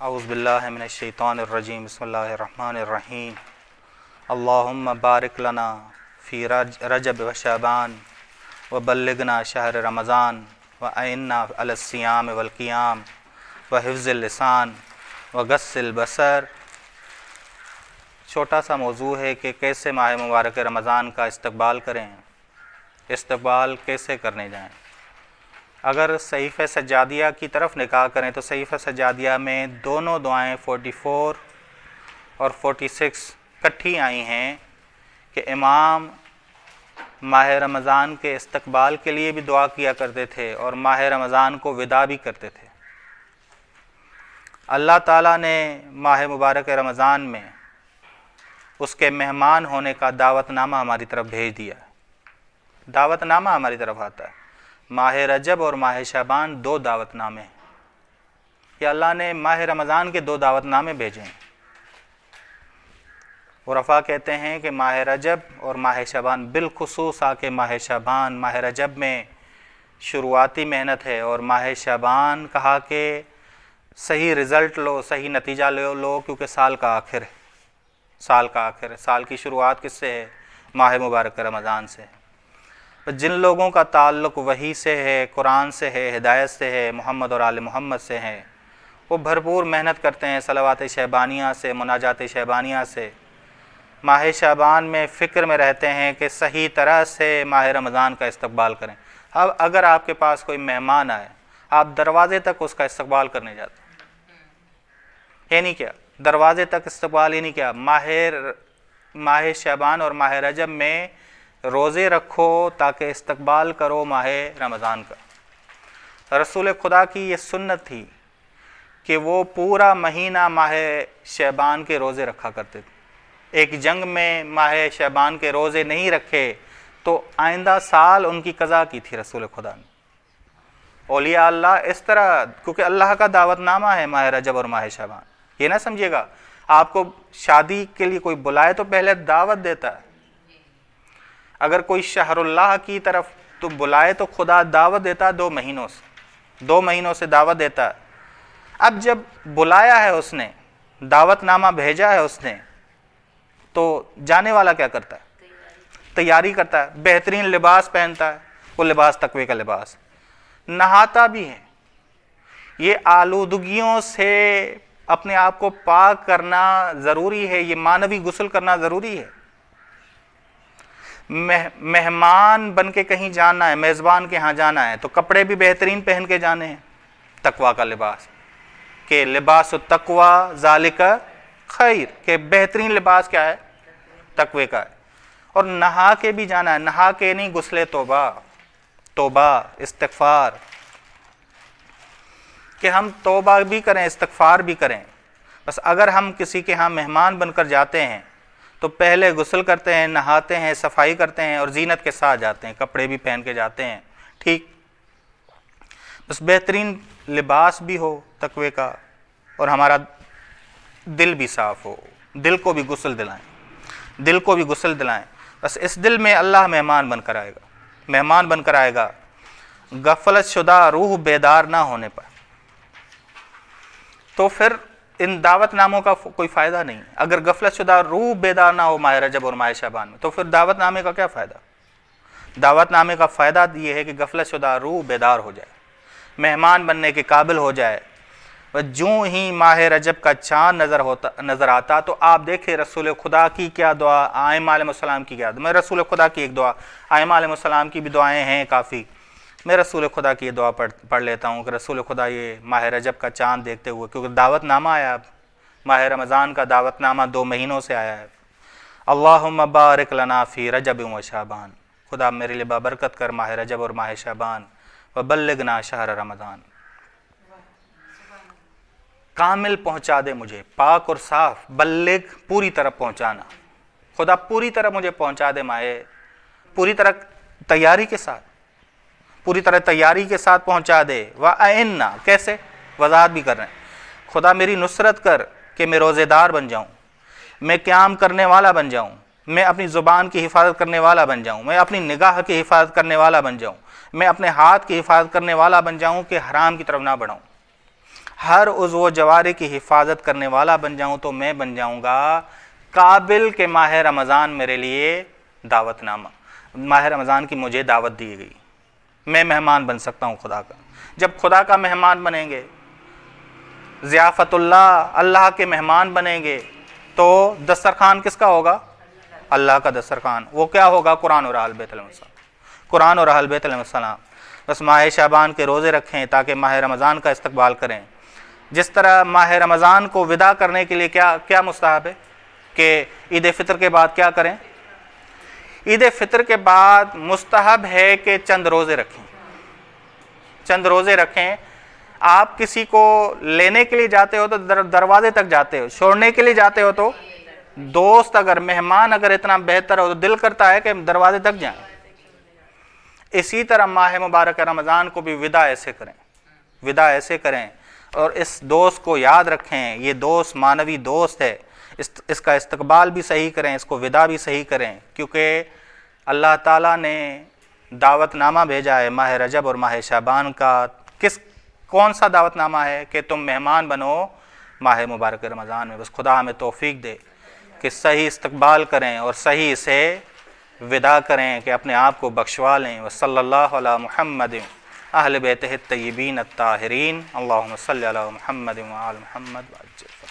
اعوذ باللہ من الشیطان الرجیم بسم اللہ الرحمن الرحیم اللہم بارک لنا فی رجب و شعبان وبلغنا شہر رمضان وأعنا علی الصیام والقیام وحفظ اللسان وغض البصر۔ چھوٹا سا موضوع ہے کہ کیسے ماہ مبارک رمضان کا استقبال کریں، استقبال کیسے کرنے جائیں۔ اگر صحیفہ سجادیہ کی طرف نگاہ کریں تو صحیفہ سجادیہ میں دونوں دعائیں 44 اور 46 کٹھی آئی ہیں کہ امام ماہ رمضان کے استقبال کے لیے بھی دعا کیا کرتے تھے اور ماہ رمضان کو وداع بھی کرتے تھے۔ اللہ تعالیٰ نے ماہ مبارک رمضان میں اس کے مہمان ہونے کا دعوت نامہ ہماری طرف بھیج دیا ہے۔ دعوت نامہ ہماری طرف آتا ہے۔ ماہ رجب اور ماہ شعبان دو دعوت نامے ہیں کہ اللہ نے ماہ رمضان کے دو دعوت نامے بھیجے ہیں۔ عرفاء کہتے ہیں کہ ماہ رجب اور ماہ شعبان، بالخصوص آ کے ماہ شعبان، ماہ رجب میں شروعاتی محنت ہے اور ماہ شعبان کہا کہ صحیح رزلٹ لو، صحیح نتیجہ لو کیونکہ سال کا آخر ہے، سال کا آخر ہے۔ سال کی شروعات کس سے ہے؟ ماہ مبارک رمضان سے ہے۔ جن لوگوں کا تعلق وحی سے ہے، قرآن سے ہے، ہدایت سے ہے، محمد اور آل محمد سے ہے، وہ بھرپور محنت کرتے ہیں صلوات شعبانیہ سے، مناجات شعبانیہ سے۔ ماہ شعبان میں فکر میں رہتے ہیں کہ صحیح طرح سے ماہ رمضان کا استقبال کریں۔ اب اگر آپ کے پاس کوئی مہمان آئے، آپ دروازے تک اس کا استقبال کرنے جاتے ہیں، یہ نہیں کیا دروازے تک استقبال، یہ نہیں کیا ماہ شعبان اور ماہ رجب میں روزے رکھو تاکہ استقبال کرو ماہ رمضان کا۔ رسول خدا کی یہ سنت تھی کہ وہ پورا مہینہ ماہ شعبان کے روزے رکھا کرتے تھے۔ ایک جنگ میں ماہ شعبان کے روزے نہیں رکھے تو آئندہ سال ان کی قضا کی تھی رسول خدا نے۔ اولیاء اللہ اس طرح، کیونکہ اللہ کا دعوت نامہ ہے ماہ رجب اور ماہ شعبان۔ یہ نہ سمجھیے گا آپ کو شادی کے لیے کوئی بلائے تو پہلے دعوت دیتا ہے۔ اگر کوئی شہر اللہ کی طرف تو بلائے تو خدا دعوت دیتا ہے 2 مہینوں سے دعوت دیتا ہے۔ اب جب بلایا ہے اس نے، دعوت نامہ بھیجا ہے اس نے، تو جانے والا کیا کرتا ہے؟ تیاری کرتا ہے، بہترین لباس پہنتا ہے، وہ لباس تقوی کا لباس، نہاتا بھی ہے۔ یہ آلودگیوں سے اپنے آپ کو پاک کرنا ضروری ہے، یہ معنوی غسل کرنا ضروری ہے۔ مہمان بن کے کہیں جانا ہے، میزبان کے ہاں جانا ہے تو کپڑے بھی بہترین پہن کے جانے ہیں، تقوی کا لباس، کہ لباس التقوی ذالک خیر، کہ بہترین لباس کیا ہے؟ تقوی کا ہے۔ اور نہا کے بھی جانا ہے، نہا کے نہیں، غسل توبہ استغفار، کہ ہم توبہ بھی کریں، استغفار بھی کریں۔ بس اگر ہم کسی کے ہاں مہمان بن کر جاتے ہیں تو پہلے غسل کرتے ہیں، نہاتے ہیں، صفائی کرتے ہیں اور زینت کے ساتھ جاتے ہیں، کپڑے بھی پہن کے جاتے ہیں، ٹھیک۔ بس بہترین لباس بھی ہو تقوی کا اور ہمارا دل بھی صاف ہو، دل کو بھی غسل دلائیں، بس اس دل میں اللہ مہمان بن کر آئے گا غفلت شدہ روح بیدار نہ ہونے پر۔ تو پھر ان دعوت ناموں کا کوئی فائدہ نہیں۔ اگر غفلت شدہ روح بیدار نہ ہو ماہ رجب اور ماہ شعبان میں تو پھر دعوت نامے کا کیا فائدہ؟ دعوت نامے کا فائدہ یہ ہے کہ غفلت شدہ روح بیدار ہو جائے، مہمان بننے کے قابل ہو جائے۔ جوں ہی ماہ رجب کا چاند نظر آتا تو آپ دیکھیں رسول خدا کی کیا دعا، ائمہ علیہ السلام کی کیا دعا۔ میں رسول خدا کی ایک دعا، ائمہ علیہ السلام کی بھی دعائیں ہیں کافی، میں رسول خدا کی یہ دعا پڑھ لیتا ہوں کہ رسول خدا یہ ماہ رجب کا چاند دیکھتے ہوئے، کیونکہ دعوت نامہ آیا، اب ماہ رمضان کا دعوت نامہ 2 مہینوں سے آیا ہے۔ اللہم بارک لنا فی رجب و شعبان، خدا میرے لیے بابرکت کر ماہ رجب اور ماہ شعبان، وبلغنا شہر رمضان، کامل پہنچا دے مجھے، پاک اور صاف، بلغ پوری طرح پہنچانا، خدا پوری طرح مجھے پہنچا دے پوری طرح تیاری کے ساتھ پہنچا دے۔ وَأَعِنَّا، کیسے؟ وضاحت بھی کر رہے ہیں، خدا میری نصرت کر کہ میں روزے دار بن جاؤں، میں قیام کرنے والا بن جاؤں، میں اپنی زبان کی حفاظت کرنے والا بن جاؤں، میں اپنی نگاہ کی حفاظت کرنے والا بن جاؤں، میں اپنے ہاتھ کی حفاظت کرنے والا بن جاؤں کہ حرام کی طرف نہ بڑھاؤں، ہر عضو و جوارح کی حفاظت کرنے والا بن جاؤں تو میں بن جاؤں گا قابل کہ ماہ رمضان میرے لیے دعوت نامہ، ماہ رمضان کی مجھے دعوت دی گئی، میں مہمان بن سکتا ہوں خدا کا۔ جب خدا کا مہمان بنیں گے، ضیافت اللہ، اللہ کے مہمان بنیں گے، تو دسترخوان کس کا ہوگا؟ اللہ کا دسترخوان۔ وہ کیا ہوگا؟ قرآن اور اہل بیت علیہ السلام، قرآن اور اہل بیت علیہ السلام۔ بس ماہ شعبان کے روزے رکھیں تاکہ ماہ رمضان کا استقبال کریں۔ جس طرح ماہ رمضان کو وداع کرنے کے لیے کیا مستحب ہے کہ عید فطر کے بعد کیا کریں؟ عید فطر کے بعد مستحب ہے کہ چند روزے رکھیں، چند روزے رکھیں۔ آپ کسی کو لینے کے لیے جاتے ہو تو دروازے تک جاتے ہو، چھوڑنے کے لیے جاتے ہو تو دوست اگر مہمان اگر اتنا بہتر ہو تو دل کرتا ہے کہ دروازے تک جائیں۔ اسی طرح ماہ مبارک رمضان کو بھی وداع ایسے کریں، وداع ایسے کریں، اور اس دوست کو یاد رکھیں، یہ دوست مانوی دوست ہے، اس کا استقبال بھی صحیح کریں، اس کو وداع بھی صحیح کریں، کیونکہ اللہ تعالیٰ نے دعوت نامہ بھیجا ہے ماہ رجب اور ماہ شعبان کا۔ کون سا دعوت نامہ ہے؟ کہ تم مہمان بنو ماہ مبارک رمضان میں۔ بس خدا ہمیں توفیق دے کہ صحیح استقبال کریں اور صحیح سے وداع کریں، کہ اپنے آپ کو بخشوا لیں۔ وصلی اللہ علی محمد اہل بیتہ الطیبین الطاہرین، اللہم صلی علی محمد وآل محمد وعجل۔